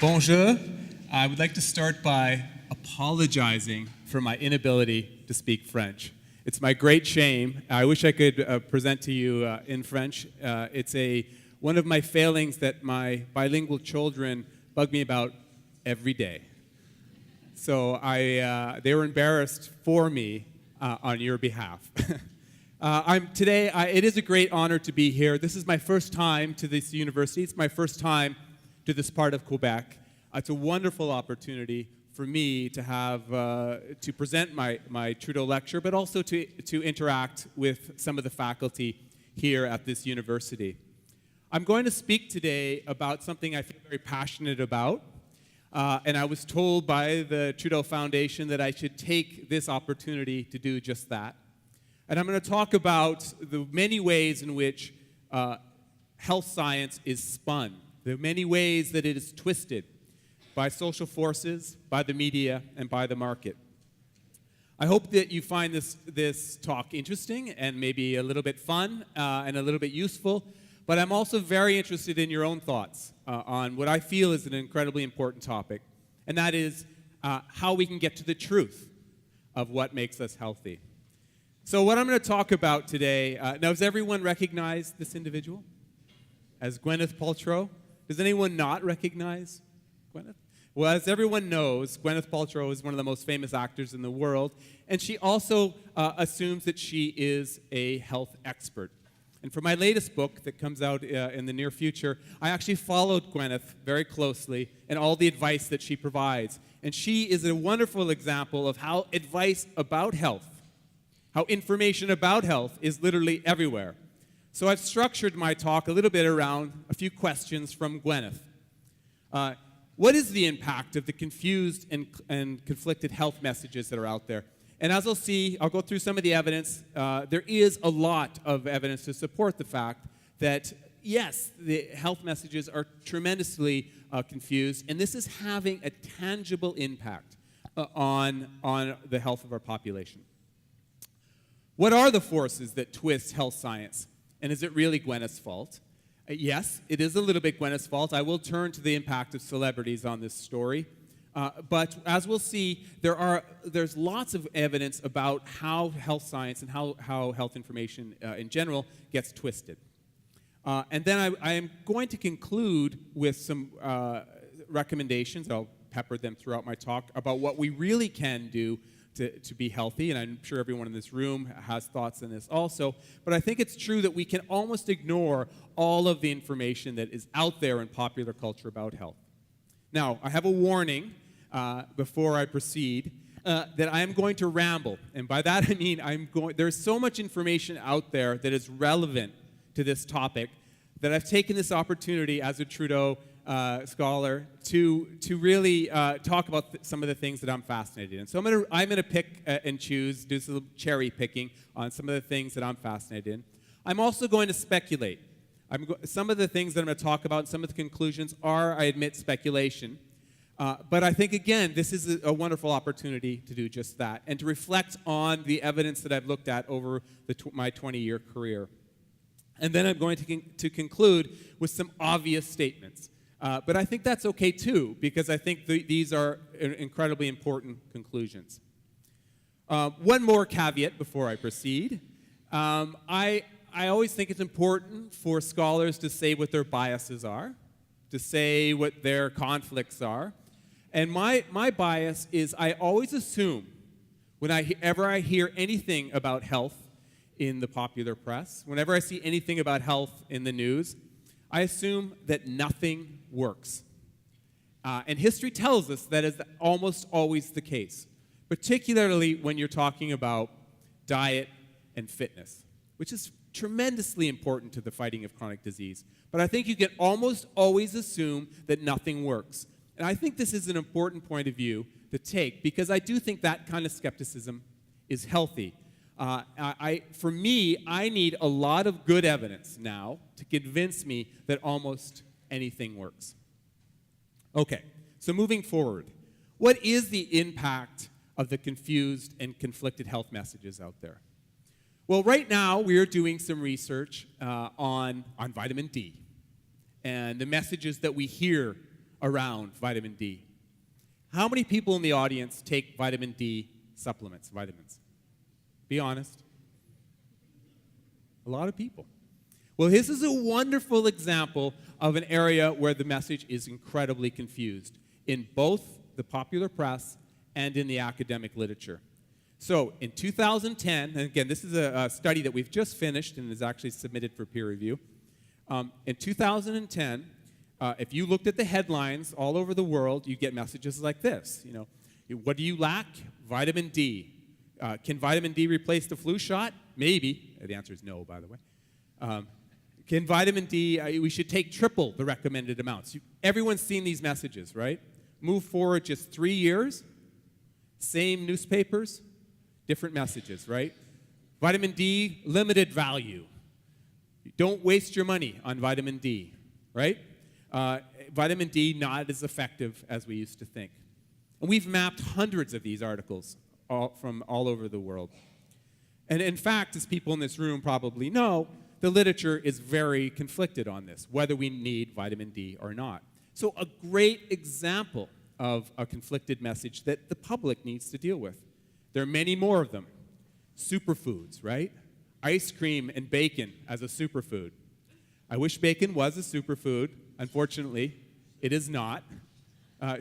Bonjour. I would like to start by apologizing for my inability to speak French. It's my great shame. I wish I could present to you in French. It's one of my failings that my bilingual children bug me about every day. So they were embarrassed for me on your behalf. It is a great honor to be here. This is my first time to this university. It's my first time to this part of Quebec. It's a wonderful opportunity for me to have to present my Trudeau lecture, but also to interact with some of the faculty here at this university. I'm going to speak today about something I feel very passionate about, and I was told by the Trudeau Foundation that I should take this opportunity to do just that. And I'm going to talk about the many ways in which health science is spun, the many ways that it is twisted by social forces, by the media, and by the market. I hope that you find this talk interesting and maybe a little bit fun and a little bit useful, but I'm also very interested in your own thoughts on what I feel is an incredibly important topic, and that is how we can get to the truth of what makes us healthy. So what I'm going to talk about today, now does everyone recognize this individual as Gwyneth Paltrow? Does anyone not recognize Gwyneth? Well, as everyone knows, Gwyneth Paltrow is one of the most famous actors in the world, and she also assumes that she is a health expert. And for my latest book that comes out in the near future, I actually followed Gwyneth very closely and all the advice that she provides. And she is a wonderful example of how advice about health, how information about health is literally everywhere. So I've structured my talk a little bit around a few questions from Gwyneth. What is the impact of the confused and conflicted health messages that are out there? And as I'll see, I'll go through some of the evidence. There is a lot of evidence to support the fact that, yes, the health messages are tremendously confused, and this is having a tangible impact on the health of our population. What are the forces that twist health science? And is it really Gwyneth's fault? Yes, it is a little bit Gwyneth's fault. I will turn to the impact of celebrities on this story. But as we'll see, there's lots of evidence about how health science and how health information in general gets twisted. And then I am going to conclude with some recommendations. I'll pepper them throughout my talk about what we really can do to be healthy, and I'm sure everyone in this room has thoughts on this also, but I think it's true that we can almost ignore all of the information that is out there in popular culture about health. Now, I have a warning before I proceed that I am going to ramble, and by that I mean there's so much information out there that is relevant to this topic that I've taken this opportunity as a Trudeau scholar to really talk about some of the things that I'm fascinated in. So I'm gonna pick and choose, do some cherry picking on some of the things that I'm fascinated in. I'm also going to speculate. Some of the things that I'm going to talk about, some of the conclusions are, I admit, speculation. But I think, again, this is a wonderful opportunity to do just that and to reflect on the evidence that I've looked at over my 20-year career. And then I'm going to conclude with some obvious statements. But I think that's okay, too, because I think these are incredibly important conclusions. One more caveat before I proceed. I always think it's important for scholars to say what their biases are, to say what their conflicts are. And my bias is I always assume whenever I hear anything about health in the popular press, whenever I see anything about health in the news, I assume that nothing works. And history tells us that is almost always the case, particularly when you're talking about diet and fitness, which is tremendously important to the fighting of chronic disease. But I think you can almost always assume that nothing works. And I think this is an important point of view to take because I do think that kind of skepticism is healthy. For me, I need a lot of good evidence now to convince me that almost anything works. Okay, so moving forward, what is the impact of the confused and conflicted health messages out there? Well, right now, we are doing some research on vitamin D and the messages that we hear around vitamin D? How many people in the audience take vitamin D supplements, vitamins? Be honest. A lot of people. Well, this is a wonderful example of an area where the message is incredibly confused in both the popular press and in the academic literature. So in 2010, and again, this is a study that we've just finished and is actually submitted for peer review. In 2010, if you looked at the headlines all over the world, you get messages like this. You know, what do you lack? Vitamin D. Can vitamin D replace the flu shot? Maybe. The answer is no, by the way. Can vitamin D, we should take triple the recommended amounts. Everyone's seen these messages, right? Move forward just 3 years, same newspapers, different messages, right? Vitamin D, limited value. Don't waste your money on vitamin D, right? Vitamin D, not as effective as we used to think. And we've mapped hundreds of these articles from all over the world. And in fact, as people in this room probably know, the literature is very conflicted on this, whether we need vitamin D or not. So a great example of a conflicted message that the public needs to deal with. There are many more of them. Superfoods, right? Ice cream and bacon as a superfood. I wish bacon was a superfood. Unfortunately, it is not.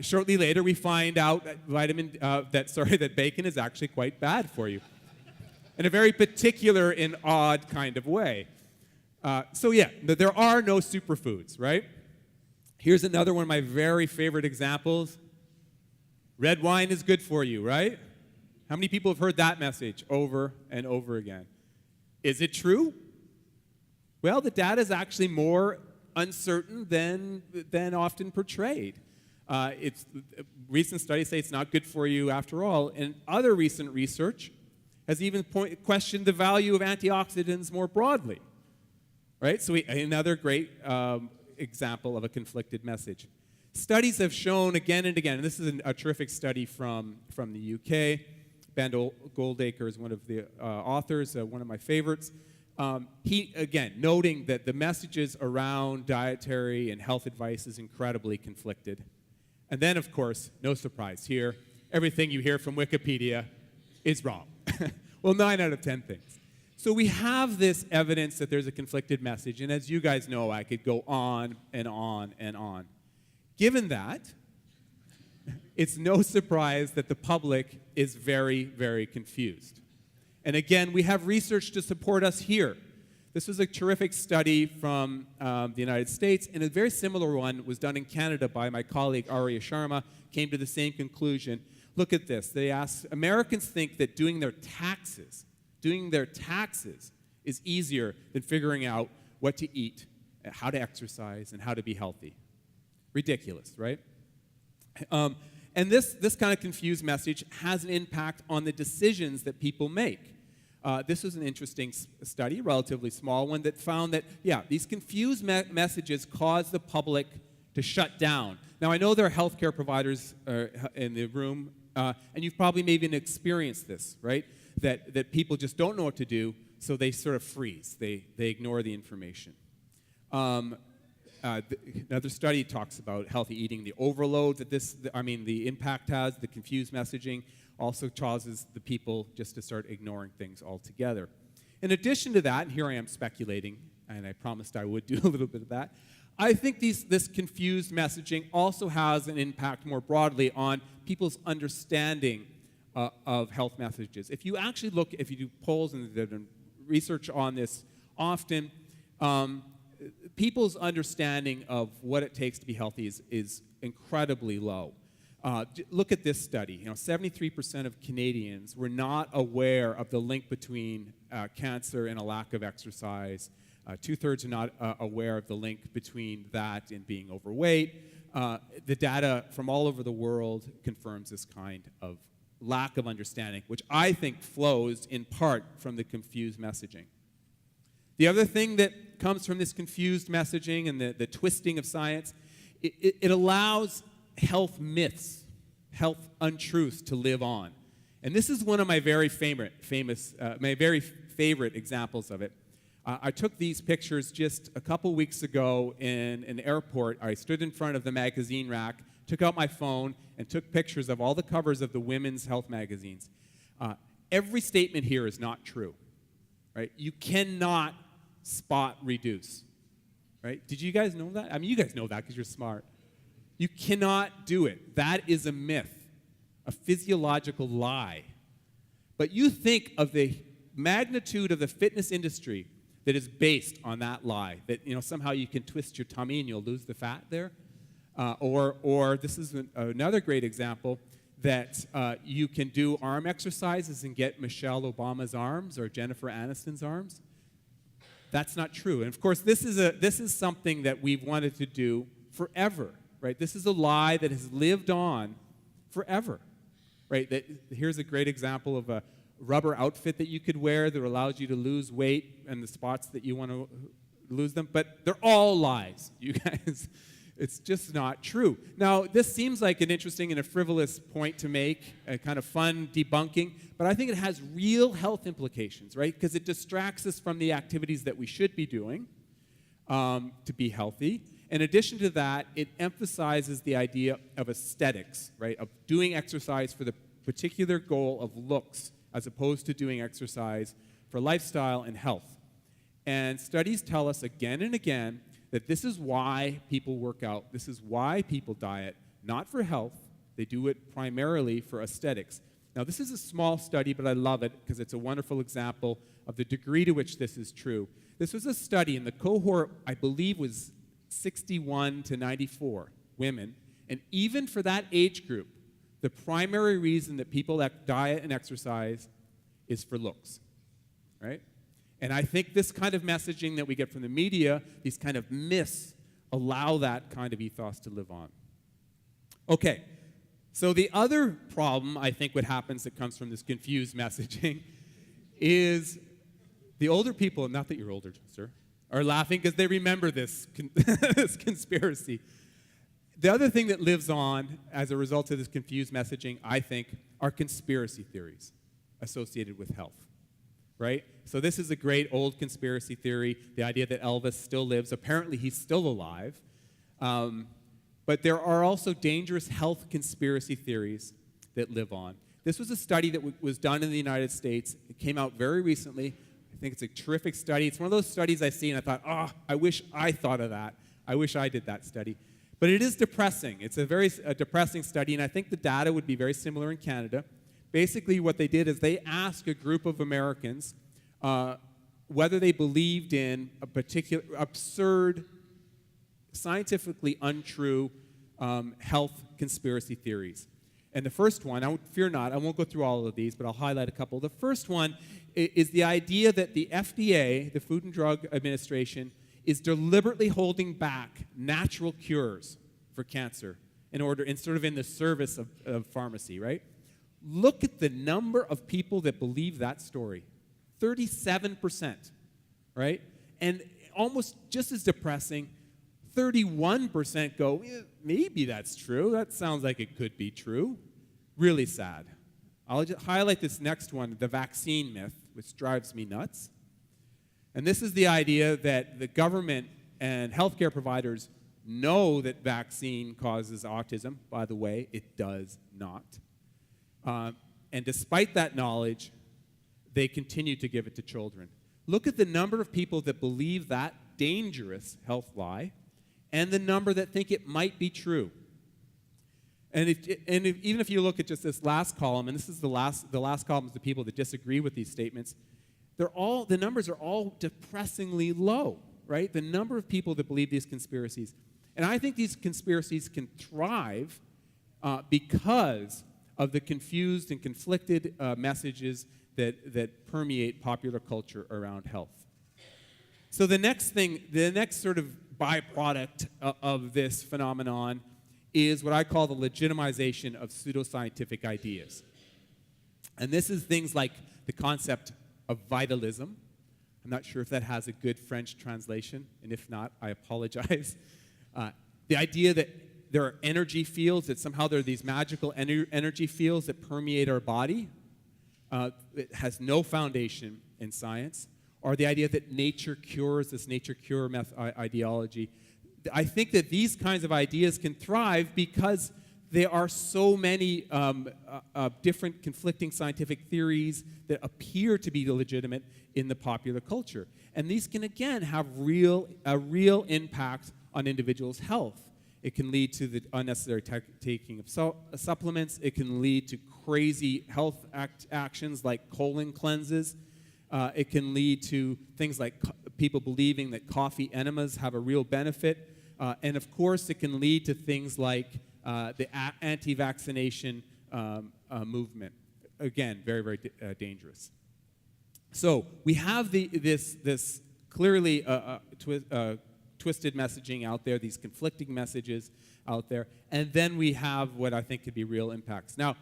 Shortly later, we find out that bacon is actually quite bad for you, in a very particular and odd kind of way. So yeah, there are no superfoods, right? Here's another one of my very favorite examples. Red wine is good for you, right? How many people have heard that message over and over again? Is it true? Well, the data is actually more uncertain than often portrayed. Recent studies say it's not good for you after all, and other recent research has even questioned the value of antioxidants more broadly. Right? So another great example of a conflicted message. Studies have shown again and again, and this is a terrific study from the UK. Ben Goldacre is one of the authors, one of my favorites. He, again, noting that the messages around dietary and health advice is incredibly conflicted. And then, of course, no surprise here, everything you hear from Wikipedia is wrong. Well, 9 out of 10 things. So we have this evidence that there's a conflicted message, and as you guys know, I could go on and on and on. Given that, it's no surprise that the public is very, very confused. And again, we have research to support us here. This was a terrific study from the United States, and a very similar one was done in Canada by my colleague Arya Sharma, came to the same conclusion. Look at this. They asked, Americans think that doing their taxes is easier than figuring out what to eat, how to exercise, and how to be healthy. Ridiculous, right? And this kind of confused message has an impact on the decisions that people make. This was an interesting study, relatively small one, that found that, yeah, these confused messages cause the public to shut down. Now, I know there are healthcare providers in the room, and you've probably maybe experienced this, right? That people just don't know what to do, so they sort of freeze. They ignore the information. Another study talks about healthy eating, the overload that the impact has, the confused messaging also causes the people just to start ignoring things altogether. In addition to that, and here I am speculating, and I promised I would do a little bit of that, I think this confused messaging also has an impact more broadly on people's understanding of health messages. If you actually look, if you do polls and research on this often, people's understanding of what it takes to be healthy is incredibly low. Look at this study. 73% of Canadians were not aware of the link between cancer and a lack of exercise. 2/3 are not aware of the link between that and being overweight. The data from all over the world confirms this kind of lack of understanding, which I think flows in part from the confused messaging. The other thing that comes from this confused messaging and the twisting of science, it allows health myths, health untruths to live on. And this is one of my very favorite examples of it. I took these pictures just a couple weeks ago in an airport. I stood in front of the magazine rack, took out my phone, and took pictures of all the covers of the women's health magazines. Every statement here is not true, right? You cannot spot reduce, right? Did you guys know that? I mean, you guys know that because you're smart. You cannot do it. That is a myth, a physiological lie. But you think of the magnitude of the fitness industry that is based on that lie, that somehow you can twist your tummy and you'll lose the fat there. Or this is another great example, that you can do arm exercises and get Michelle Obama's arms or Jennifer Aniston's arms. That's not true. And of course, this is something that we've wanted to do forever, right? This is a lie that has lived on forever, right? Here's a great example of a rubber outfit that you could wear that allows you to lose weight and the spots that you want to lose them. But they're all lies, you guys. It's just not true. Now, this seems like an interesting and a frivolous point to make, a kind of fun debunking, but I think it has real health implications, right? Because it distracts us from the activities that we should be doing to be healthy. In addition to that, it emphasizes the idea of aesthetics, right? Of doing exercise for the particular goal of looks, as opposed to doing exercise for lifestyle and health. And studies tell us again and again that this is why people work out, this is why people diet, not for health. They do it primarily for aesthetics. Now, this is a small study, but I love it because it's a wonderful example of the degree to which this is true. This was a study, and the cohort, I believe, was 61 to 94 women. And even for that age group, the primary reason that people diet and exercise is for looks, right? And I think this kind of messaging that we get from the media, these kind of myths, allow that kind of ethos to live on. Okay, so the other problem I think what happens that comes from this confused messaging is the older people, not that you're older, sir, are laughing because they remember this, this conspiracy. The other thing that lives on as a result of this confused messaging, I think, are conspiracy theories associated with health, right? So this is a great old conspiracy theory, the idea that Elvis still lives. Apparently, he's still alive. But there are also dangerous health conspiracy theories that live on. This was a study that was done in the United States. It came out very recently. I think it's a terrific study. It's one of those studies I see and I thought, I wish I thought of that. I wish I did that study. But it is depressing. It's a very depressing study, and I think the data would be very similar in Canada. Basically, what they did is they asked a group of Americans whether they believed in a particular absurd, scientifically untrue health conspiracy theories. And the first one, fear not, I won't go through all of these, but I'll highlight a couple. The first one is the idea that the FDA, the Food and Drug Administration, is deliberately holding back natural cures for cancer in the service of pharmacy, right? Look at the number of people that believe that story. 37%, right? And almost just as depressing, 31% go, maybe that's true. That sounds like it could be true. Really sad. I'll just highlight this next one, the vaccine myth, which drives me nuts. And this is the idea that the government and healthcare providers know that vaccine causes autism. By the way, it does not. And despite that knowledge, they continue to give it to children. Look at the number of people that believe that dangerous health lie and the number that think it might be true. And even if you look at just this last column, and this is the last column is the people that disagree with these statements, the numbers are all depressingly low, right? The number of people that believe these conspiracies. And I think these conspiracies can thrive because of the confused and conflicted messages that permeate popular culture around health. So the next sort of byproduct of this phenomenon is what I call the legitimization of pseudoscientific ideas. And this is things like the concept of vitalism. I'm not sure if that has a good French translation, and if not, I apologize. The idea that there are energy fields, that somehow there are these magical energy fields that permeate our body. It has no foundation in science. or the idea that nature cures, this nature cure ideology. I think that these kinds of ideas can thrive because there are so many different conflicting scientific theories that appear to be legitimate in the popular culture. And these can, again, have a real impact on individuals' health. It can lead to the unnecessary taking of supplements. It can lead to crazy health actions like colon cleanses. It can lead to things like people believing that coffee enemas have a real benefit. And of course, it can lead to things like the anti-vaccination movement. Again, very, very dangerous. So we have this clearly twisted messaging out there, these conflicting messages out there, and then we have what I think could be real impacts. Now,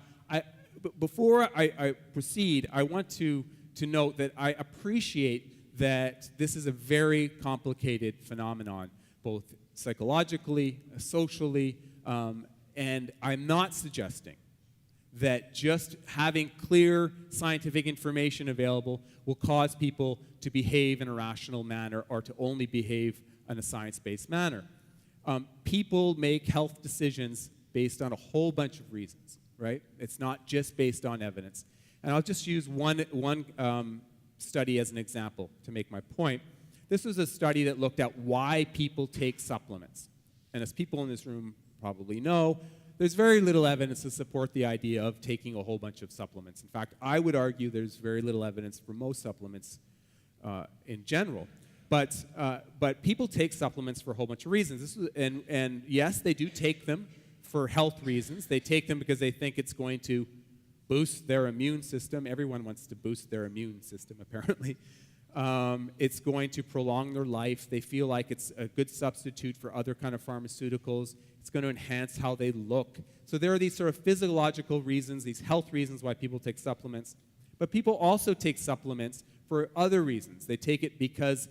before I proceed, I want to note that I appreciate that this is a very complicated phenomenon, both psychologically, socially, and I'm not suggesting that just having clear scientific information available will cause people to behave in a rational manner or to only behave in a science-based manner. People make health decisions based on a whole bunch of reasons, right? It's not just based on evidence. And I'll just use one study as an example to make my point. This was a study that looked at why people take supplements. And as people in this room probably know, there's very little evidence to support the idea of taking a whole bunch of supplements. In fact, I would argue there's very little evidence for most supplements in general. But people take supplements for a whole bunch of reasons. And yes, they do take them for health reasons. They take them because they think it's going to boost their immune system. Everyone wants to boost their immune system, apparently. It's going to prolong their life. They feel like it's a good substitute for other kind of pharmaceuticals. It's going to enhance how they look. So there are these sort of physiological reasons, these health reasons why people take supplements. But people also take supplements for other reasons. They take it because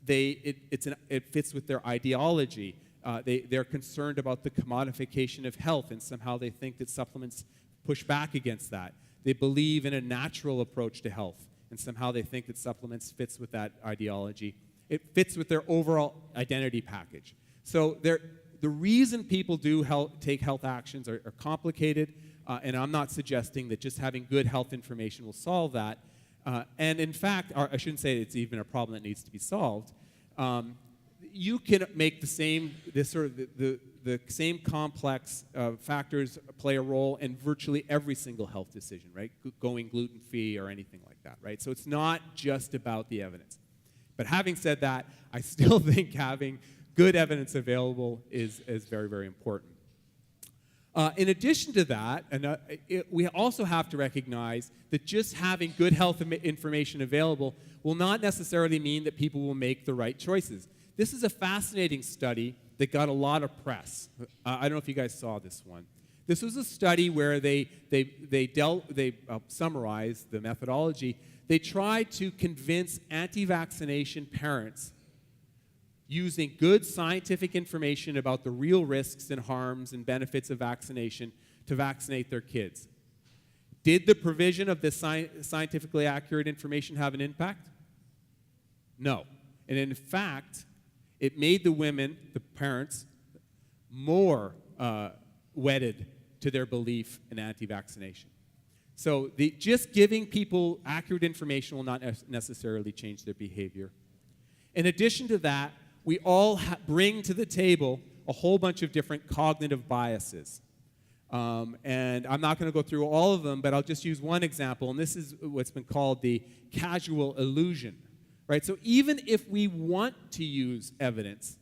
it fits with their ideology. They're concerned about the commodification of health, and somehow they think that supplements push back against that. They believe in a natural approach to health, and somehow they think that supplements fits with that ideology. It fits with their overall identity package. So the reason people do take health actions are complicated, and I'm not suggesting that just having good health information will solve that. And in fact, I shouldn't say it's even a problem that needs to be solved. You can make the same complex factors play a role in virtually every single health decision, right? Going gluten-free or anything like that, right? So it's not just about the evidence. But having said that, I still think having good evidence available is very, very important. In addition to that, we also have to recognize that just having good health information available will not necessarily mean that people will make the right choices. This is a fascinating study that got a lot of press. I don't know if you guys saw this one. This was a study where they summarized the methodology. They tried to convince anti-vaccination parents using good scientific information about the real risks and harms and benefits of vaccination to vaccinate their kids. Did the provision of this scientifically accurate information have an impact? No. And in fact, it made the women, the parents, more wedded to their belief in anti-vaccination. So just giving people accurate information will not necessarily change their behavior. In addition to that, we all bring to the table a whole bunch of different cognitive biases. And I'm not going to go through all of them, but I'll just use one example, and this is what's been called the casual illusion. Right? So even if we want to use evidence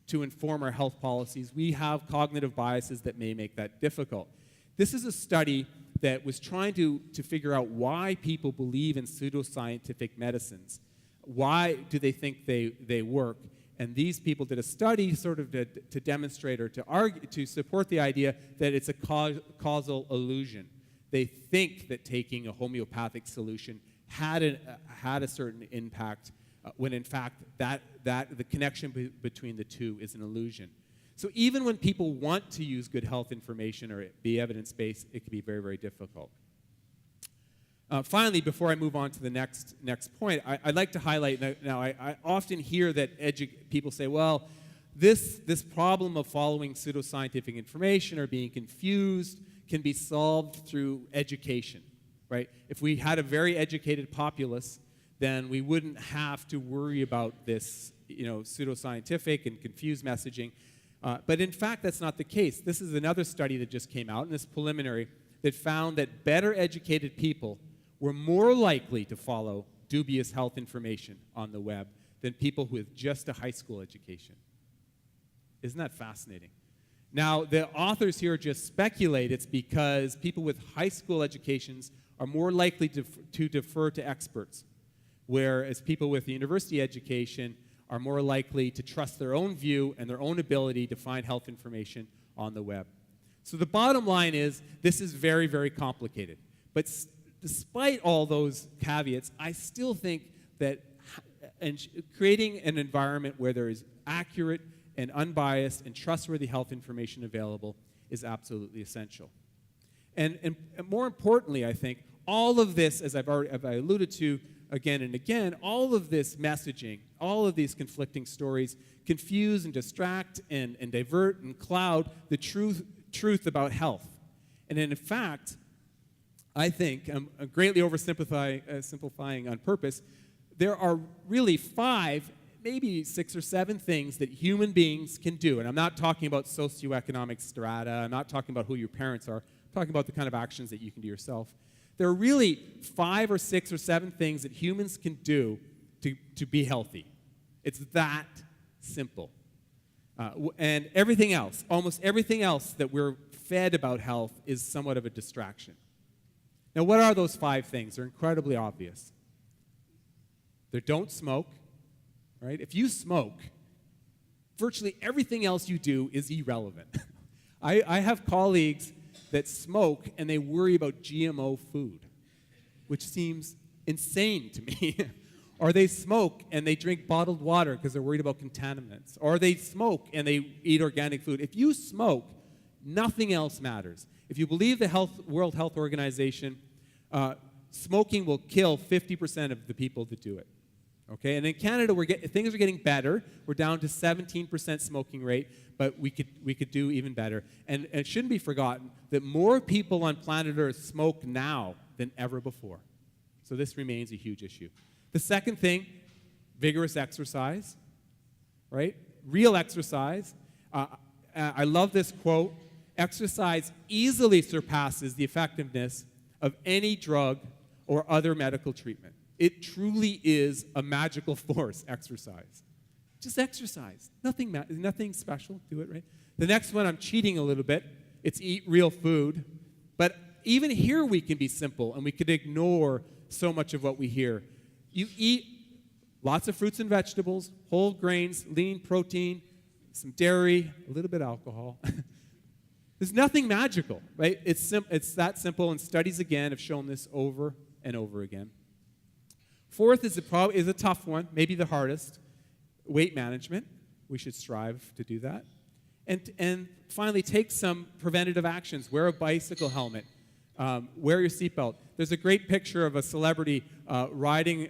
to inform our health policies, we have cognitive biases that may make that difficult. This is a study that was trying to figure out why people believe in pseudoscientific medicines. Why do they think they work? And these people did a study sort of to demonstrate or to argue, to support the idea that it's a causal illusion. They think that taking a homeopathic solution had a certain impact, when in fact the connection between the two is an illusion. So even when people want to use good health information or be evidence-based, it can be very, very difficult. Finally, before I move on to the next point, I'd like to highlight, now I often hear that people say, well, this problem of following pseudoscientific information or being confused can be solved through education, right? If we had a very educated populace, then we wouldn't have to worry about this, pseudoscientific and confused messaging. But in fact, that's not the case. This is another study that just came out, and this preliminary, that found that better educated people were more likely to follow dubious health information on the web than people with just a high school education. Isn't that fascinating? Now, the authors here just speculate it's because people with high school educations are more likely to defer to experts, whereas people with university education are more likely to trust their own view and their own ability to find health information on the web. So the bottom line is, this is very, very complicated. But despite all those caveats, I still think that creating an environment where there is accurate and unbiased and trustworthy health information available is absolutely essential. And more importantly, I think, all of this, as I've alluded to again and again, all of this messaging, all of these conflicting stories confuse and distract and divert and cloud the truth about health. And in fact, I think, I'm greatly simplifying on purpose, there are really 5, maybe 6 or 7 things that human beings can do. And I'm not talking about socioeconomic strata, I'm not talking about who your parents are, I'm talking about the kind of actions that you can do yourself. There are really 5 or 6 or 7 things that humans can do to be healthy. It's that simple. And everything else, almost everything else that we're fed about health is somewhat of a distraction. Now, what are those 5 things? They're incredibly obvious. They don't smoke, right? If you smoke, virtually everything else you do is irrelevant. I have colleagues that smoke and they worry about GMO food, which seems insane to me. Or they smoke and they drink bottled water because they're worried about contaminants. Or they smoke and they eat organic food. If you smoke, nothing else matters. If you believe the World Health Organization, smoking will kill 50% of the people that do it. Okay, and in Canada, things are getting better. We're down to 17% smoking rate, but we could do even better. And it shouldn't be forgotten that more people on planet Earth smoke now than ever before. So this remains a huge issue. The second thing, vigorous exercise, right? Real exercise. I love this quote. Exercise easily surpasses the effectiveness of any drug or other medical treatment. It truly is a magical force, exercise. Just exercise. Nothing special to it, right? The next one, I'm cheating a little bit. It's eat real food. But even here we can be simple, and we could ignore so much of what we hear. You eat lots of fruits and vegetables, whole grains, lean protein, some dairy, a little bit of alcohol. There's nothing magical, right? It's that simple, and studies, again, have shown this over and over again. Fourth is a tough one, maybe the hardest, weight management. We should strive to do that. And finally, take some preventative actions. Wear a bicycle helmet. Wear your seatbelt. There's a great picture of a celebrity riding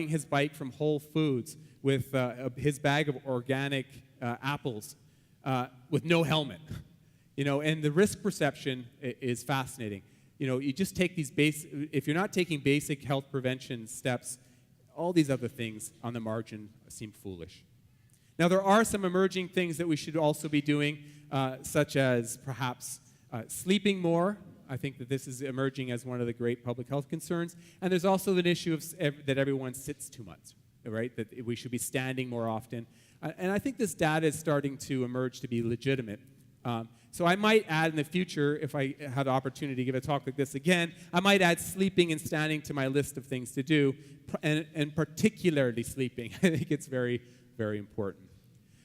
his bike from Whole Foods with his bag of organic apples with no helmet. And the risk perception is fascinating. You just take these if you're not taking basic health prevention steps, all these other things on the margin seem foolish. Now, there are some emerging things that we should also be doing, such as perhaps sleeping more. I think that this is emerging as one of the great public health concerns. And there's also an issue that everyone sits too much, right? That we should be standing more often. And I think this data is starting to emerge to be legitimate. So I might add in the future, if I had the opportunity to give a talk like this again, I might add sleeping and standing to my list of things to do, and particularly sleeping. I think it's very, very important.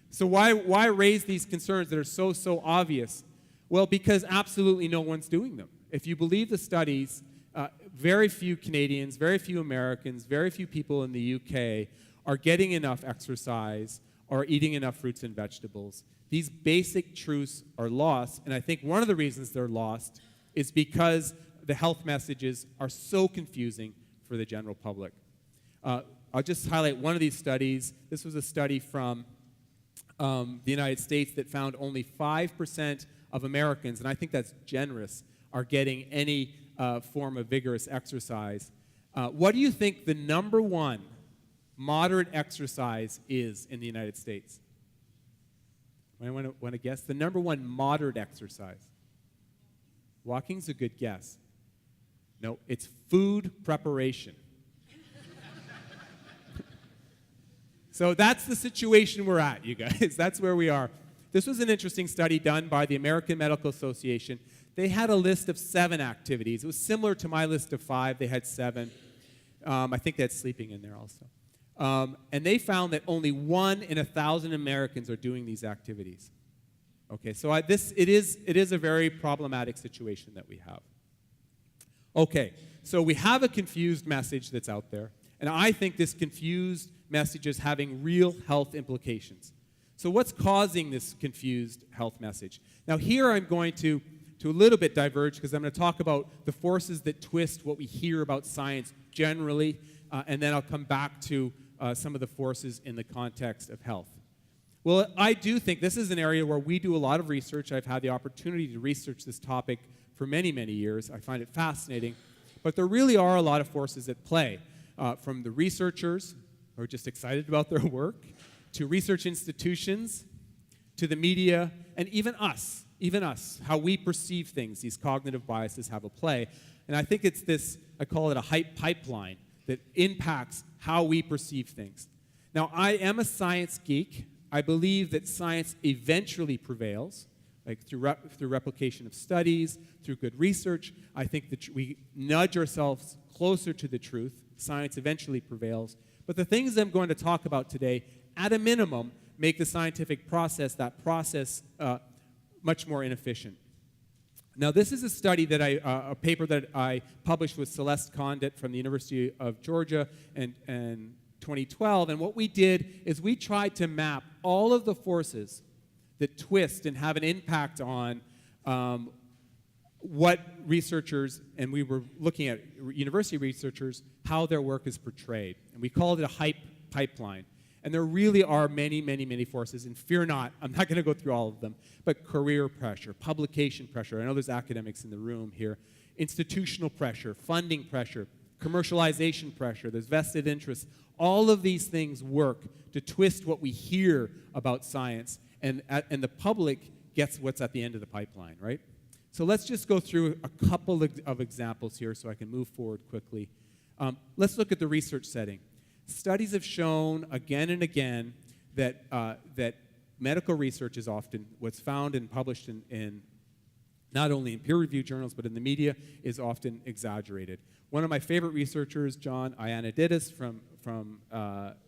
So why raise these concerns that are so obvious? Well, because absolutely no one's doing them. If you believe the studies, very few Canadians, very few Americans, very few people in the UK are getting enough exercise or eating enough fruits and vegetables. These basic truths are lost, and I think one of the reasons they're lost is because the health messages are so confusing for the general public. I'll just highlight one of these studies. This was a study from the United States that found only 5% of Americans, and I think that's generous, are getting any form of vigorous exercise. What do you think the number one moderate exercise is in the United States? Anyone want to guess? The number one moderate exercise. Walking's a good guess. No, it's food preparation. So that's the situation we're at, you guys. That's where we are. This was an interesting study done by the American Medical Association. They had a list of 7 activities. It was similar to my list of 5. They had 7. I think they had sleeping in there also. And they found that only 1 in 1,000 Americans are doing these activities. Okay, so it is a very problematic situation that we have. Okay, so we have a confused message that's out there, and I think this confused message is having real health implications. So what's causing this confused health message? Now here I'm going to a little bit diverge because I'm going to talk about the forces that twist what we hear about science generally, and then I'll come back to some of the forces in the context of health. Well, I do think this is an area where we do a lot of research. I've had the opportunity to research this topic for many, many years. I find it fascinating. But there really are a lot of forces at play, from the researchers who are just excited about their work, to research institutions, to the media, and even us, how we perceive things. These cognitive biases have a play. And I think it's this, I call it a hype pipeline that impacts how we perceive things. Now, I am a science geek. I believe that science eventually prevails, like through replication of studies, through good research. I think that we nudge ourselves closer to the truth. Science eventually prevails. But the things I'm going to talk about today, at a minimum, make the scientific process, much more inefficient. Now, this is a study that a paper that I published with Celeste Condit from the University of Georgia in 2012. And what we did is we tried to map all of the forces that twist and have an impact on what researchers, and we were looking at university researchers, how their work is portrayed. And we called it a hype pipeline. And there really are many, many, many forces. And fear not, I'm not going to go through all of them, but career pressure, publication pressure. I know there's academics in the room here. Institutional pressure, funding pressure, commercialization pressure, there's vested interests. All of these things work to twist what we hear about science, and the public gets what's at the end of the pipeline, right? So let's just go through a couple of examples here so I can move forward quickly. Let's look at the research setting. Studies have shown again and again that medical research is often what's found and published in not only in peer-reviewed journals but in the media is often exaggerated. One of my favorite researchers, John Ioannidis from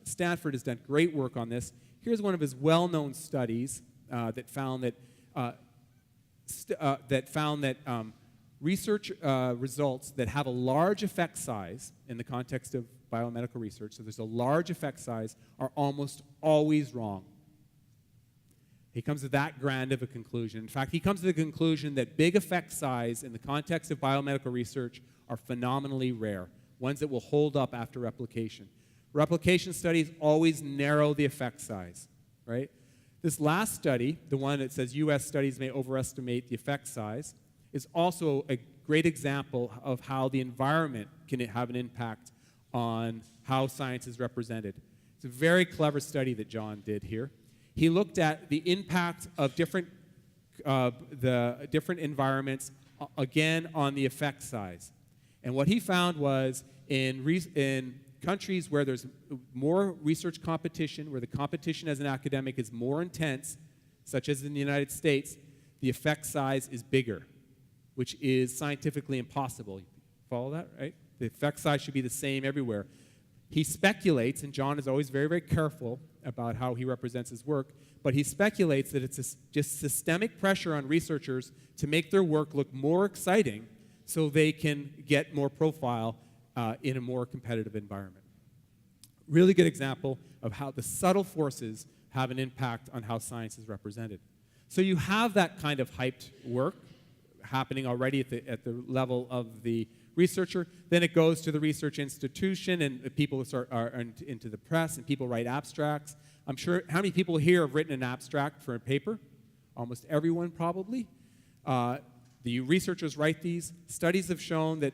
Stanford, has done great work on this. Here's one of his well-known studies that found that research results that have a large effect size in the context of biomedical research, so there's a large effect size, are almost always wrong. He comes to that grand of a conclusion. In fact, he comes to the conclusion that big effect size in the context of biomedical research are phenomenally rare, ones that will hold up after replication. Replication studies always narrow the effect size, right? This last study, the one that says U.S. studies may overestimate the effect size, is also a great example of how the environment can have an impact on how science is represented. It's a very clever study that John did here. He looked at the impact of different environments, again, on the effect size. And what he found was in countries where there's more research competition, where the competition as an academic is more intense, such as in the United States, the effect size is bigger, which is scientifically impossible. You follow that, right? The effect size should be the same everywhere. He speculates, and John is always very, very careful about how he represents his work, but he speculates that it's just systemic pressure on researchers to make their work look more exciting so they can get more profile in a more competitive environment. Really good example of how the subtle forces have an impact on how science is represented. So you have that kind of hyped work happening already at the level of the researcher. Then it goes to the research institution, and people are into the press, and people write abstracts. I'm sure, how many people here have written an abstract for a paper? Almost everyone, probably. The researchers write these. Studies have shown that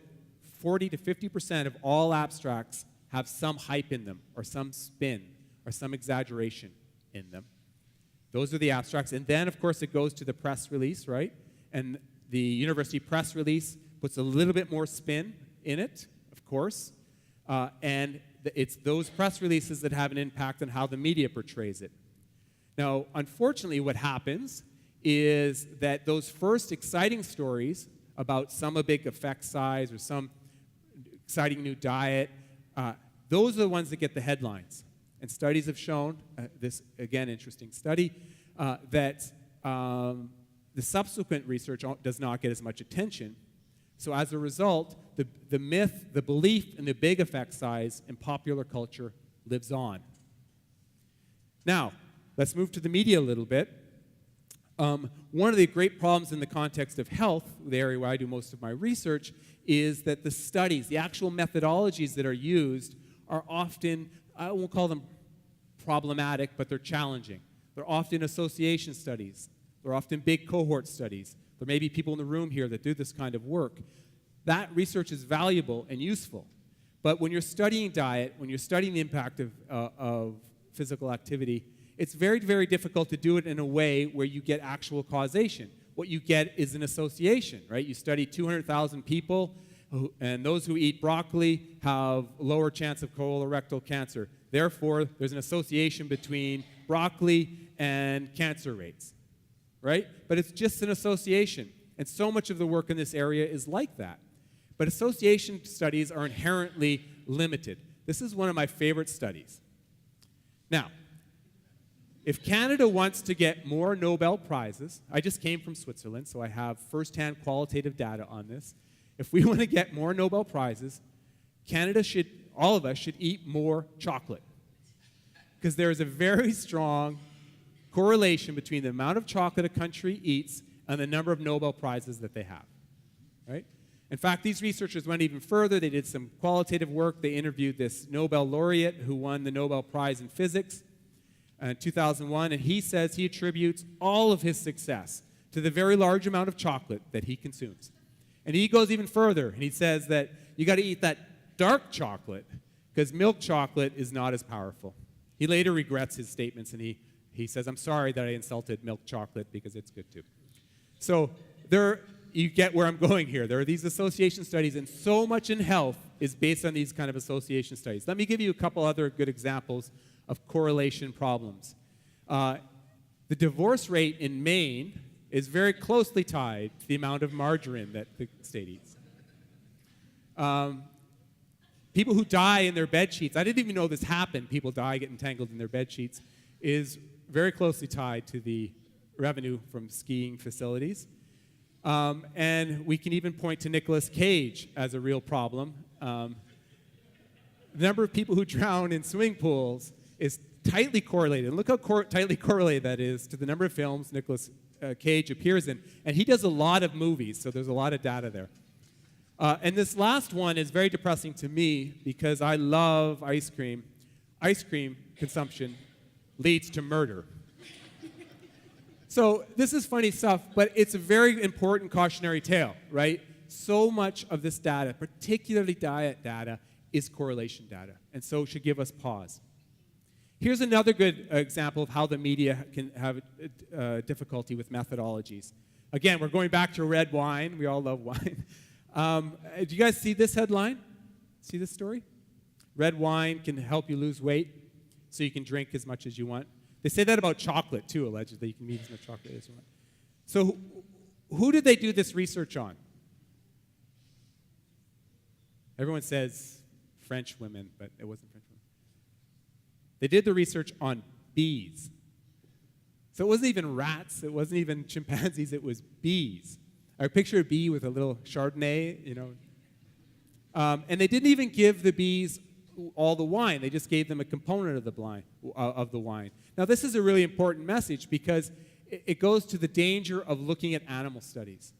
40 to 50% of all abstracts have some hype in them, or some spin, or some exaggeration in them. Those are the abstracts. And then, of course, it goes to the press release, right? And the university press release puts a little bit more spin in it, of course. And it's those press releases that have an impact on how the media portrays it. Now, unfortunately, what happens is that those first exciting stories about some big effect size or some exciting new diet, those are the ones that get the headlines. And studies have shown, this, again, interesting study, that the subsequent research does not get as much attention. So as a result, the myth, the belief in the big effect size in popular culture lives on. Now, let's move to the media a little bit. One of the great problems in the context of health, the area where I do most of my research, is that the studies, the actual methodologies that are used are often, I won't call them problematic, but they're challenging. They're often association studies. They're often big cohort studies. There may be people in the room here that do this kind of work. That research is valuable and useful. But when you're studying diet, when you're studying the impact of physical activity, it's very, very difficult to do it in a way where you get actual causation. What you get is an association, right? You study 200,000 people, and those who eat broccoli have a lower chance of colorectal cancer. Therefore, there's an association between broccoli and cancer rates, right? But it's just an association. And so much of the work in this area is like that. But association studies are inherently limited. This is one of my favorite studies. Now, if Canada wants to get more Nobel Prizes, I just came from Switzerland, so I have firsthand qualitative data on this. If we want to get more Nobel Prizes, Canada should, all of us should eat more chocolate. Because there is a very strong correlation between the amount of chocolate a country eats and the number of Nobel Prizes that they have, right? In fact, these researchers went even further. They did some qualitative work. They interviewed this Nobel laureate who won the Nobel Prize in Physics in 2001, and he says he attributes all of his success to the very large amount of chocolate that he consumes. And he goes even further, and he says that you got to eat that dark chocolate because milk chocolate is not as powerful. He later regrets his statements, and he says, I'm sorry that I insulted milk chocolate because it's good too. So you get where I'm going here. There are these association studies, and so much in health is based on these kind of association studies. Let me give you a couple other good examples of correlation problems. The divorce rate in Maine is very closely tied to the amount of margarine that the state eats. People who die in their bed sheets, I didn't even know this happened, people die, get entangled in their bed sheets, is very closely tied to the revenue from skiing facilities. And we can even point to Nicolas Cage as a real problem. The number of people who drown in swimming pools is tightly correlated. And look how tightly correlated that is to the number of films Nicolas Cage appears in. And he does a lot of movies, so there's a lot of data there. And this last one is very depressing to me because I love ice cream. Ice cream consumption leads to murder. So this is funny stuff, but it's a very important cautionary tale, right? So much of this data, particularly diet data, is correlation data, and so it should give us pause. Here's another good example of how the media can have difficulty with methodologies. Again, we're going back to red wine. We all love wine. Do you guys see this headline? See this story? Red wine can help you lose weight, so you can drink as much as you want. They say that about chocolate, too, allegedly. You can eat as much chocolate as you want. So who did they do this research on? Everyone says French women, but it wasn't French women. They did the research on bees. So it wasn't even rats. It wasn't even chimpanzees. It was bees. I picture a bee with a little Chardonnay, you know. And they didn't even give the bees all the wine. They just gave them a component of the wine. Now, this is a really important message because it goes to the danger of looking at animal studies.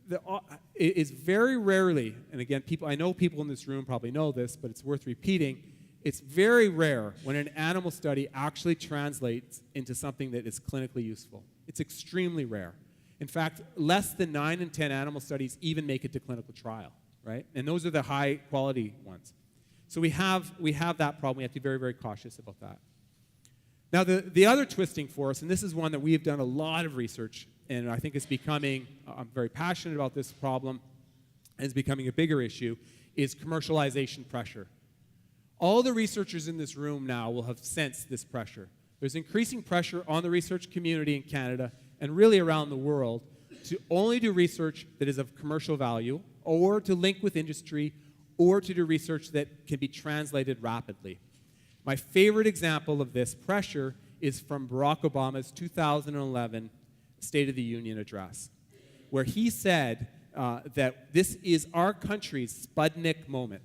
it is very rarely, and again, I know people in this room probably know this, but it's worth repeating, it's very rare when an animal study actually translates into something that is clinically useful. It's extremely rare. In fact, less than 9 in 10 animal studies even make it to clinical trial, right? And those are the high quality ones. So we have that problem. We have to be very, very cautious about that. Now, the other twisting force, and this is one that we have done a lot of research, and I think it's becoming, I'm very passionate about this problem, and it's becoming a bigger issue, is commercialization pressure. All the researchers in this room now will have sensed this pressure. There's increasing pressure on the research community in Canada and really around the world to only do research that is of commercial value or to link with industry or to do research that can be translated rapidly. My favorite example of this pressure is from Barack Obama's 2011 State of the Union address, where he said that this is our country's Sputnik moment.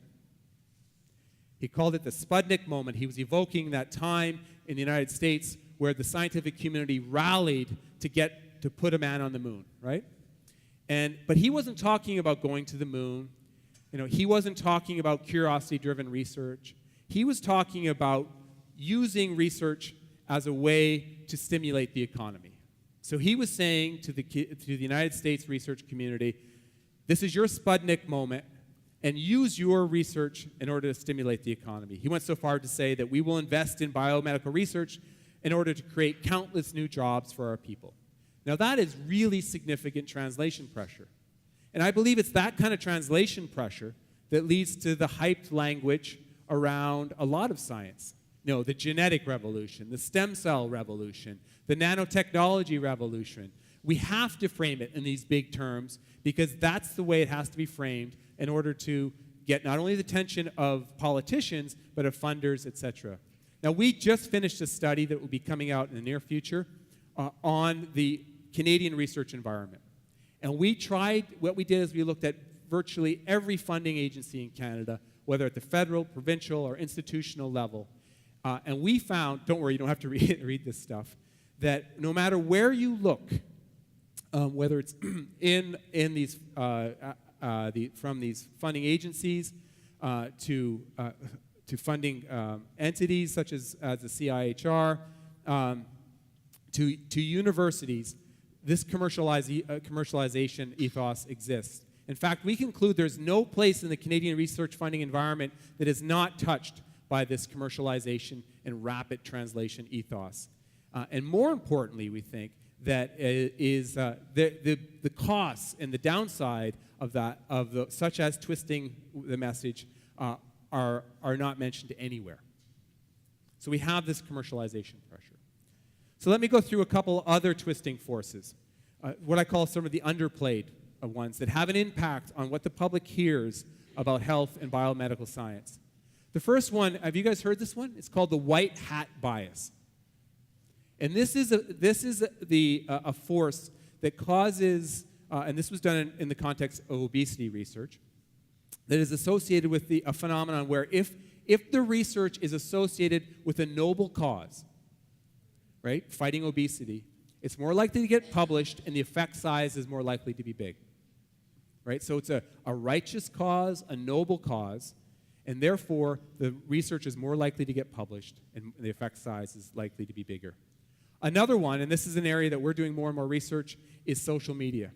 He called it the Sputnik moment. He was evoking that time in the United States where the scientific community rallied to put a man on the moon, right? But he wasn't talking about going to the moon. He wasn't talking about curiosity-driven research. He was talking about using research as a way to stimulate the economy. So he was saying to the United States research community, this is your Sputnik moment, and use your research in order to stimulate the economy. He went so far to say that we will invest in biomedical research in order to create countless new jobs for our people. Now that is really significant translation pressure. And I believe it's that kind of translation pressure that leads to the hyped language around a lot of science. The genetic revolution, the stem cell revolution, the nanotechnology revolution. We have to frame it in these big terms because that's the way it has to be framed in order to get not only the attention of politicians, but of funders, etc. Now, we just finished a study that will be coming out in the near future on the Canadian research environment. And what we did is we looked at virtually every funding agency in Canada, whether at the federal, provincial, or institutional level. And we found, don't worry, you don't have to read this stuff, that no matter where you look, whether it's in these from these funding agencies to funding entities such as the CIHR, to universities, this commercialization ethos exists. In fact, we conclude there's no place in the Canadian research funding environment that is not touched by this commercialization and rapid translation ethos. And more importantly, we think that is the costs and the downside of that, such as twisting the message, are not mentioned anywhere. So we have this commercialization pressure. So let me go through a couple other twisting forces, what I call some of the underplayed ones that have an impact on what the public hears about health and biomedical science. The first one, have you guys heard this one? It's called the white hat bias. And this is a force that causes, and this was done in the context of obesity research, that is associated with a phenomenon where if the research is associated with a noble cause, right, fighting obesity, it's more likely to get published and the effect size is more likely to be big. Right? So it's a righteous cause, a noble cause, and therefore the research is more likely to get published and the effect size is likely to be bigger. Another one, and this is an area that we're doing more and more research, is social media.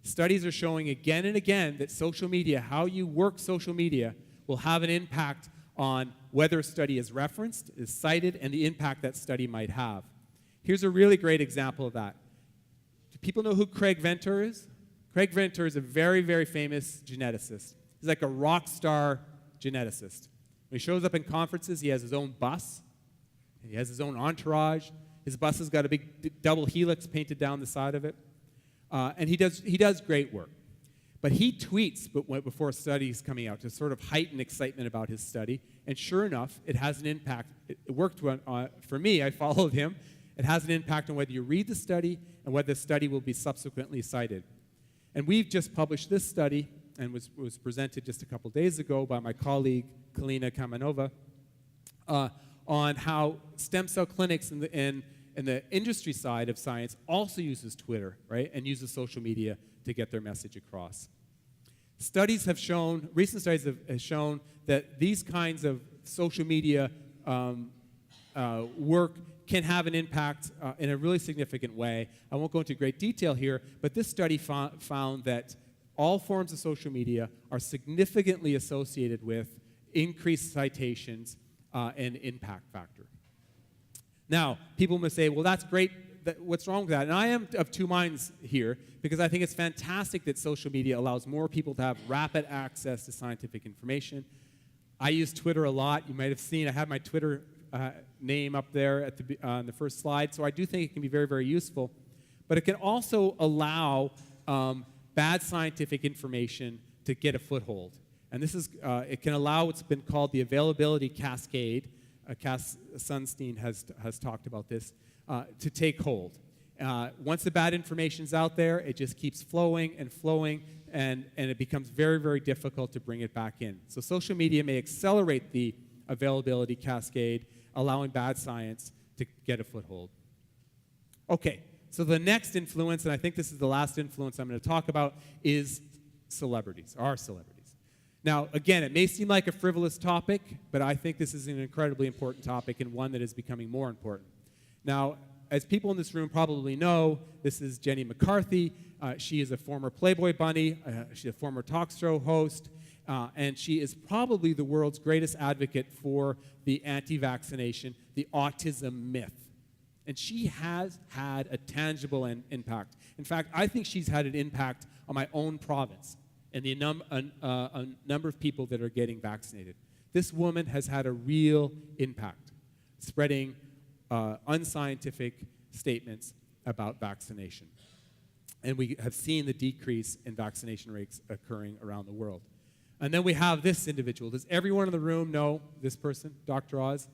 Studies are showing again and again that social media, how you work social media, will have an impact on whether a study is referenced, is cited, and the impact that study might have. Here's a really great example of that. Do people know who Craig Venter is? Craig Venter is a very, very famous geneticist. He's like a rock star geneticist. When he shows up in conferences, he has his own bus. He has his own entourage. His bus has got a big double helix painted down the side of it. And he does great work. But he tweets before a study is coming out to sort of heighten excitement about his study. And sure enough, it has an impact. It worked for me. I followed him. It has an impact on whether you read the study and whether the study will be subsequently cited. And we've just published this study, and was presented just a couple days ago by my colleague, Kalina Kamenova, on how stem cell clinics in the industry side of science also uses Twitter, right, and uses social media to get their message across. Studies have shown, recent studies have shown that these kinds of social media work can have an impact in a really significant way. I won't go into great detail here, but this study found that all forms of social media are significantly associated with increased citations and impact factor. Now, people may say, well, that's great. What's wrong with that? And I am of two minds here, because I think it's fantastic that social media allows more people to have rapid access to scientific information. I use Twitter a lot. You might have seen I have my Twitter name up there at on the first slide. So I do think it can be very, very useful. But it can also allow bad scientific information to get a foothold. And this is, it can allow what's been called the availability cascade. Cass Sunstein has talked about this, to take hold. Once the bad information's out there, it just keeps flowing and flowing, and it becomes very, very difficult to bring it back in. So social media may accelerate the availability cascade, allowing bad science to get a foothold. Okay, so the next influence, and I think this is the last influence I'm going to talk about, is celebrities, our celebrities. Now, again, it may seem like a frivolous topic, but I think this is an incredibly important topic and one that is becoming more important. Now, as people in this room probably know, this is Jenny McCarthy. She is a former Playboy bunny. She's a former talk show host. And she is probably the world's greatest advocate for the anti-vaccination, the autism myth. And she has had a tangible impact. In fact, I think she's had an impact on my own province and the number of people that are getting vaccinated. This woman has had a real impact, spreading unscientific statements about vaccination. And we have seen the decrease in vaccination rates occurring around the world. And then we have this individual. Does everyone in the room know this person, Dr. Oz?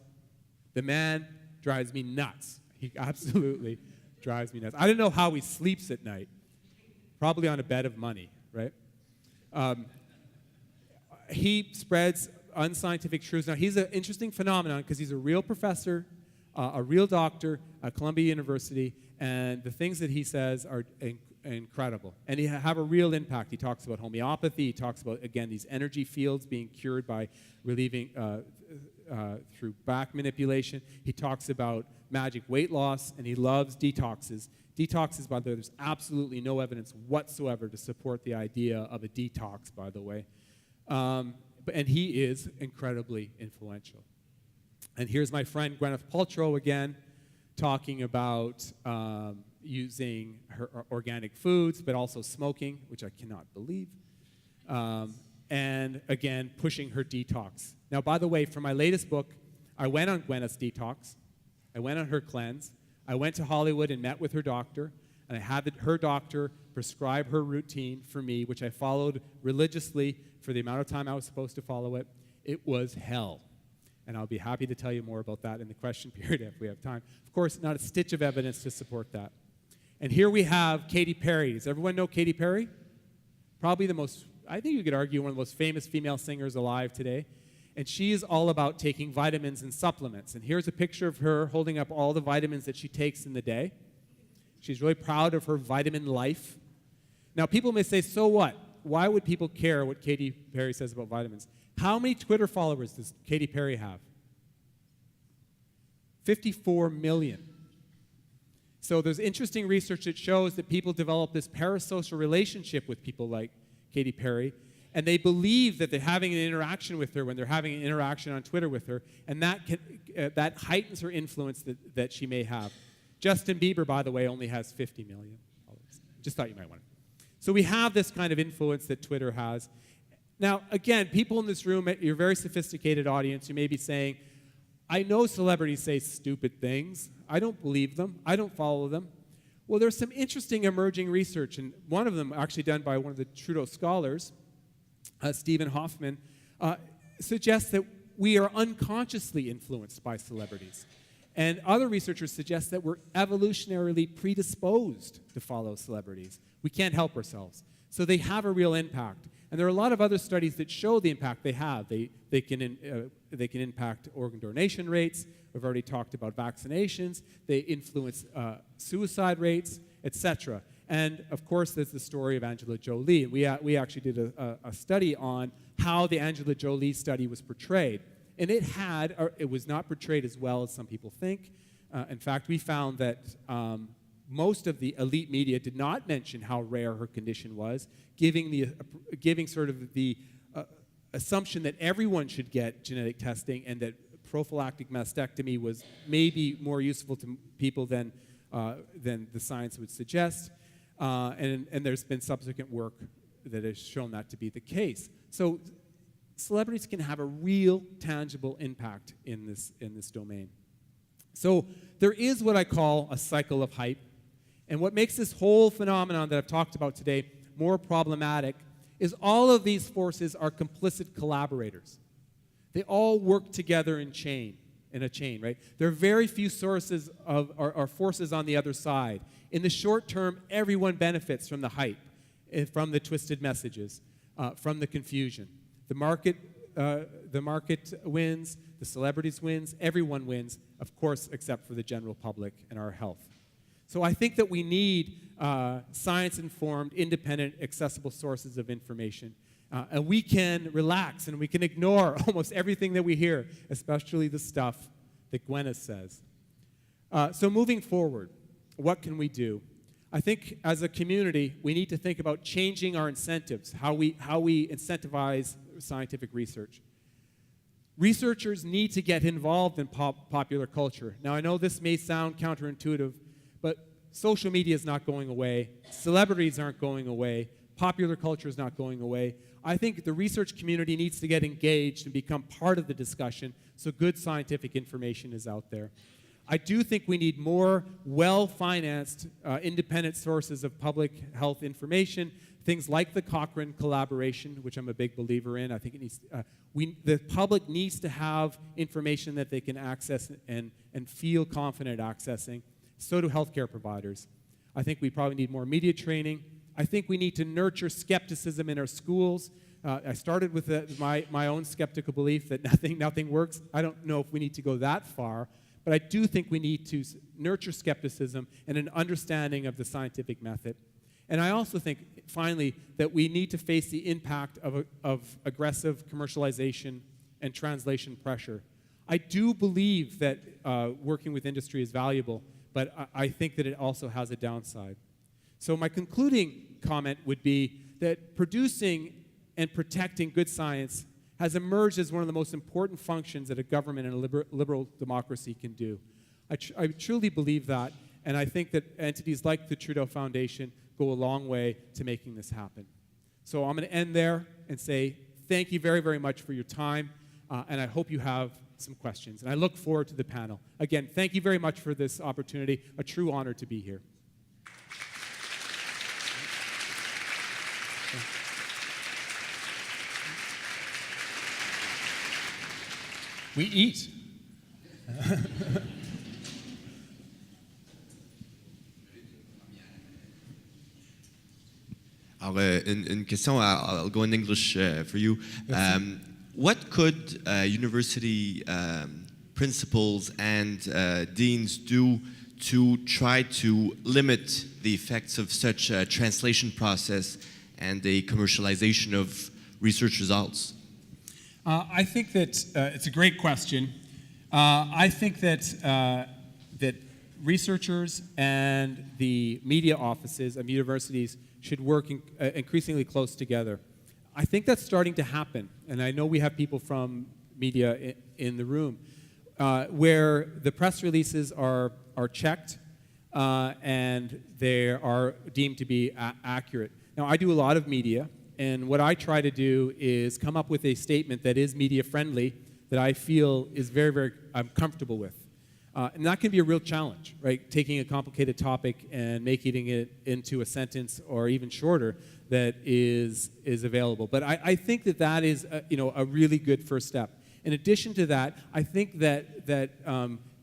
The man drives me nuts. He absolutely drives me nuts. I don't know how he sleeps at night. Probably on a bed of money, right? He spreads unscientific truths. Now, he's an interesting phenomenon because he's a real professor, a real doctor at Columbia University, and the things that he says are incredible. And he have a real impact. He talks about homeopathy. He talks about, again, these energy fields being cured by relieving through back manipulation. He talks about magic weight loss, and he loves detoxes. Detoxes, by the way, there's absolutely no evidence whatsoever to support the idea of a detox, by the way. And he is incredibly influential. And here's my friend Gwyneth Paltrow again, talking about using her organic foods, but also smoking, which I cannot believe. And again, pushing her detox. Now, by the way, for my latest book, I went on Gwyneth's detox. I went on her cleanse. I went to Hollywood and met with her doctor, and I had her doctor prescribe her routine for me, which I followed religiously for the amount of time I was supposed to follow it. It was hell. And I'll be happy to tell you more about that in the question period if we have time. Of course, not a stitch of evidence to support that. And here we have Katy Perry. Does everyone know Katy Perry? Probably the most, I think you could argue, one of the most famous female singers alive today. And she is all about taking vitamins and supplements. And here's a picture of her holding up all the vitamins that she takes in the day. She's really proud of her vitamin life. Now, people may say, so what? Why would people care what Katy Perry says about vitamins? How many Twitter followers does Katy Perry have? 54 million. So there's interesting research that shows that people develop this parasocial relationship with people like Katy Perry, and they believe that they're having an interaction with her when they're having an interaction on Twitter with her, and that heightens her influence that she may have. Justin Bieber, by the way, only has 50 million followers. Just thought you might want to. So we have this kind of influence that Twitter has. Now, again, people in this room, you're a very sophisticated audience. You may be saying, I know celebrities say stupid things. I don't believe them. I don't follow them. Well, there's some interesting emerging research, and one of them actually done by one of the Trudeau scholars, Stephen Hoffman, suggests that we are unconsciously influenced by celebrities. And other researchers suggest that we're evolutionarily predisposed to follow celebrities. We can't help ourselves. So they have a real impact. And there are a lot of other studies that show the impact they have. They can impact organ donation rates. We've already talked about vaccinations. They influence suicide rates, etc. And of course, there's the story of Angela Jolie. We actually did a study on how the Angela Jolie study was portrayed. And it was not portrayed as well as some people think. In fact, we found that most of the elite media did not mention how rare her condition was, giving sort of the assumption that everyone should get genetic testing and that prophylactic mastectomy was maybe more useful to people than the science would suggest. And there's been subsequent work that has shown that to be the case. So celebrities can have a real, tangible impact in this domain. So there is what I call a cycle of hype. And what makes this whole phenomenon that I've talked about today more problematic is all of these forces are complicit collaborators. They all work together in a chain, right? There are very few sources or forces on the other side. In the short term, everyone benefits from the hype, from the twisted messages, from the confusion. The market wins, the celebrities wins, everyone wins, of course, except for the general public and our health. So I think that we need science-informed, independent, accessible sources of information. And we can relax and we can ignore almost everything that we hear, especially the stuff that Gwyneth says. So moving forward, what can we do? I think as a community, we need to think about changing our incentives, how we incentivize scientific research. Researchers need to get involved in popular culture. Now, I know this may sound counterintuitive, but social media is not going away. Celebrities aren't going away. Popular culture is not going away. I think the research community needs to get engaged and become part of the discussion so good scientific information is out there. I do think we need more well-financed, independent sources of public health information, things like the Cochrane collaboration, which I'm a big believer in. I think it needs, the public needs to have information that they can access and feel confident accessing. So do healthcare providers. I think we probably need more media training. I think we need to nurture skepticism in our schools. I started with my own skeptical belief that nothing works. I don't know if we need to go that far, but I do think we need to nurture skepticism and an understanding of the scientific method. And I also think, finally, that we need to face the impact of aggressive commercialization and translation pressure. I do believe that working with industry is valuable, but I think that it also has a downside. So my concluding comment would be that producing and protecting good science has emerged as one of the most important functions that a government and a liberal democracy can do. I truly believe that, and I think that entities like the Trudeau Foundation go a long way to making this happen. So I'm going to end there and say thank you very, very much for your time, and I hope you have some questions. And I look forward to the panel. Again, thank you very much for this opportunity. A true honor to be here. We eat. Alors, une question, I'll go in English for you. What could university principals and deans do to try to limit the effects of such a translation process and the commercialization of research results? I think that it's a great question. I think that researchers and the media offices of universities should work increasingly close together. I think that's starting to happen, and I know we have people from media in the room, where the press releases are checked and they are deemed to be accurate. Now, I do a lot of media, and what I try to do is come up with a statement that is media-friendly, that I feel is very, very, I'm comfortable with. And that can be a real challenge, right? Taking a complicated topic and making it into a sentence or even shorter that is available. But I think that is a really good first step. In addition to that, I think that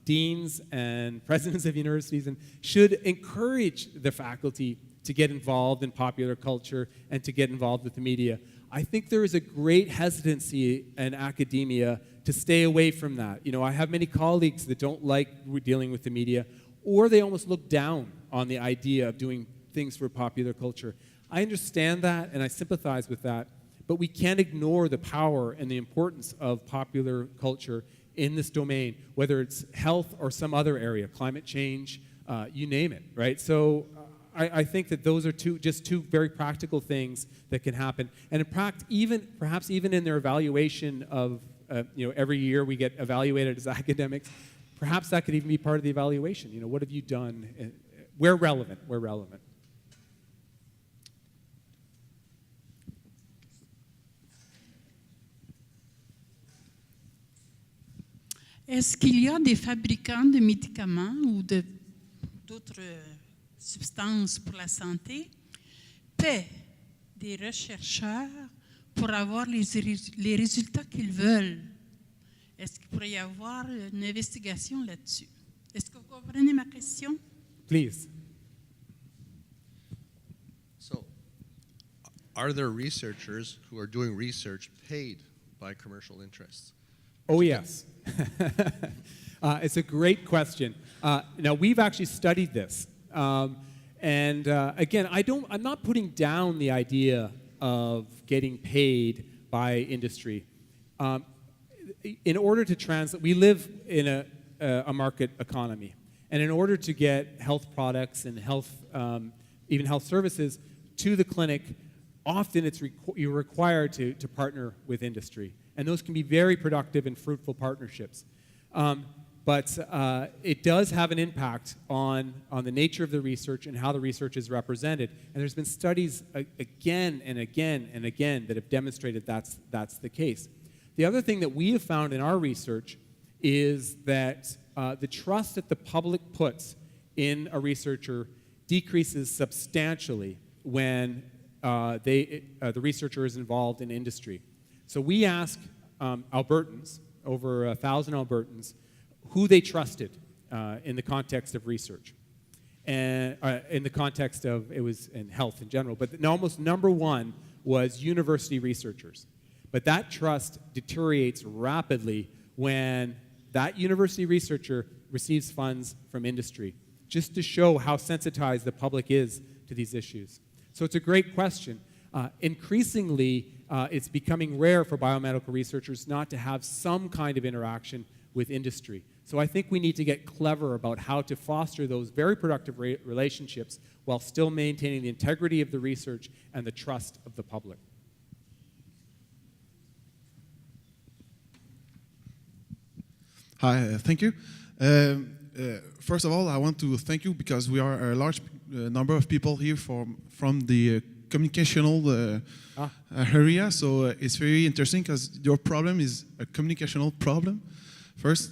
deans and presidents of universities should encourage the faculty to get involved in popular culture and to get involved with the media. I think there is a great hesitancy in academia to stay away from that. You know, I have many colleagues that don't like dealing with the media, or they almost look down on the idea of doing things for popular culture. I understand that, and I sympathize with that, but we can't ignore the power and the importance of popular culture in this domain, whether it's health or some other area, climate change, you name it, right? So I think that those are just two very practical things that can happen. And perhaps even in their evaluation of, every year we get evaluated as academics, perhaps that could even be part of the evaluation. You know, what have you done? Where relevant, where relevant. Est-ce qu'il y a des fabricants de médicaments ou d'autres substances pour la santé paient des chercheurs pour avoir les résultats qu'ils veulent? Est-ce qu'il pourrait y avoir une investigation là-dessus? Est-ce que vous comprenez ma question? Please. So, are there researchers who are doing research paid by commercial interests? Oh, yes. It's a great question. Now, we've actually studied this. Again, I'm not putting down the idea of getting paid by industry. In order to translate, we live in a market economy. And in order to get health products and even health services to the clinic, often you're required to partner with industry. And those can be very productive and fruitful partnerships. But it does have an impact on the nature of the research and how the research is represented. And there's been studies again and again and again that have demonstrated that's the case. The other thing that we have found in our research is that the trust that the public puts in a researcher decreases substantially when the researcher is involved in industry. So we asked Albertans, over 1,000 Albertans, who they trusted in the context of research, and in the context of, it was in health in general, but almost number one was university researchers. But that trust deteriorates rapidly when that university researcher receives funds from industry, just to show how sensitized the public is to these issues. So it's a great question. Increasingly, it's becoming rare for biomedical researchers not to have some kind of interaction with industry. So I think we need to get clever about how to foster those very productive relationships while still maintaining the integrity of the research and the trust of the public. Hi, thank you. First of all, I want to thank you because we are a large number of people here from the communicational area, so it's very interesting because your problem is a communicational problem first,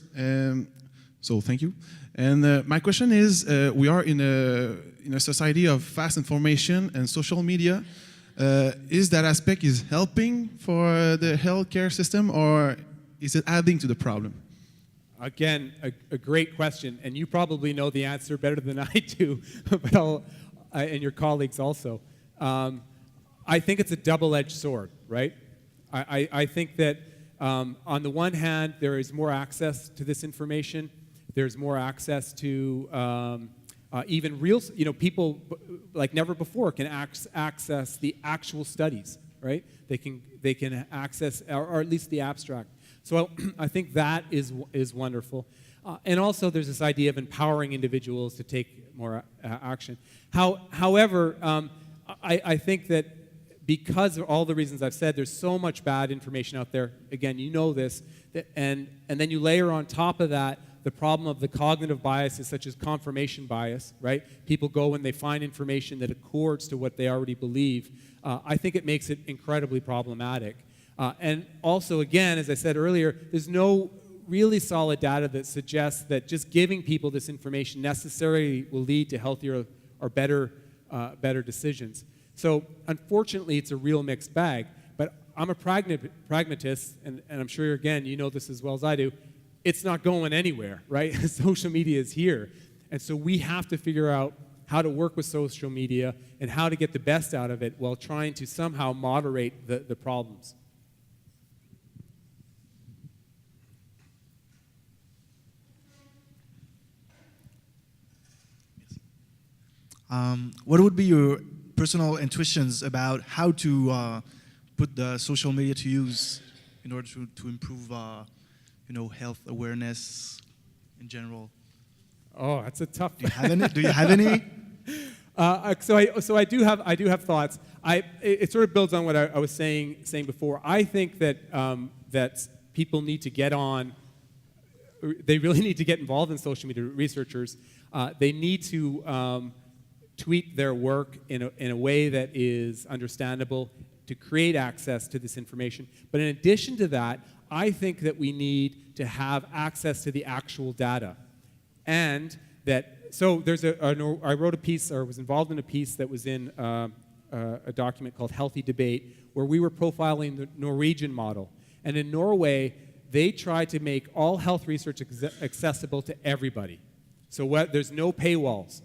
so thank you. And my question is, we are in a society of fast information and social media. Is that aspect helping for the healthcare system, or is it adding to the problem? Again, a great question, and you probably know the answer better than I do, but and your colleagues also. I think it's a double-edged sword, right? I think that on the one hand, there is more access to this information. There's more access to even real, people like never before can access the actual studies, right? They can access, or at least the abstract. So I think that is wonderful. And also there's this idea of empowering individuals to take more action. However, I think that because of all the reasons I've said, there's so much bad information out there. Again, you know this. And then you layer on top of that the problem of the cognitive biases such as confirmation bias, right? People go when they find information that accords to what they already believe. I think it makes it incredibly problematic. And also, again, as I said earlier, there's no really solid data that suggests that just giving people this information necessarily will lead to healthier or better decisions. So unfortunately, it's a real mixed bag. But I'm a pragmatist, and I'm sure, again, you know this as well as I do. It's not going anywhere, right? Social media is here. And so we have to figure out how to work with social media and how to get the best out of it while trying to somehow moderate the problems. What would be your personal intuitions about how to put the social media to use in order to improve, health awareness in general? Oh, that's a tough. Do you have any? Do you have any? So I do have thoughts. It sort of builds on what I was saying before. I think that that people need to get on. They really need to get involved in social media. Researchers, they need to tweet their work in a way that is understandable to create access to this information. But in addition to that, I think that we need to have access to the actual data, and that. So I wrote a piece, or was involved in a piece that was in a document called Healthy Debate, where we were profiling the Norwegian model. And in Norway, they tried to make all health research accessible to everybody. So there's no paywalls.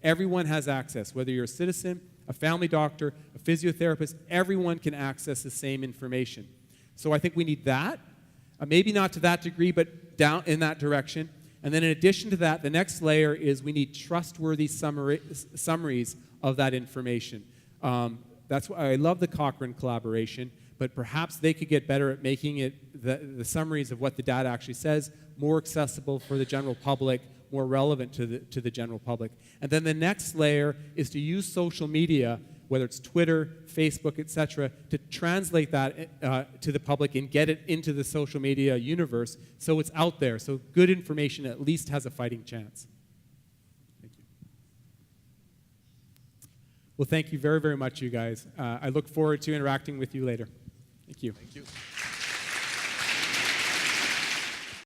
Everyone has access, whether you're a citizen, a family doctor, a physiotherapist, everyone can access the same information. So I think we need that, maybe not to that degree, but down in that direction. And then in addition to that, the next layer is we need trustworthy summaries of that information. That's why I love the Cochrane collaboration, but perhaps they could get better at making it the summaries of what the data actually says more accessible for the general public, more relevant to the general public. And then the next layer is to use social media, whether it's Twitter, Facebook, etc., to translate that to the public and get it into the social media universe so it's out there, so good information at least has a fighting chance. Thank you. Well, thank you very, very much, you guys. I look forward to interacting with you later. Thank you. Thank you.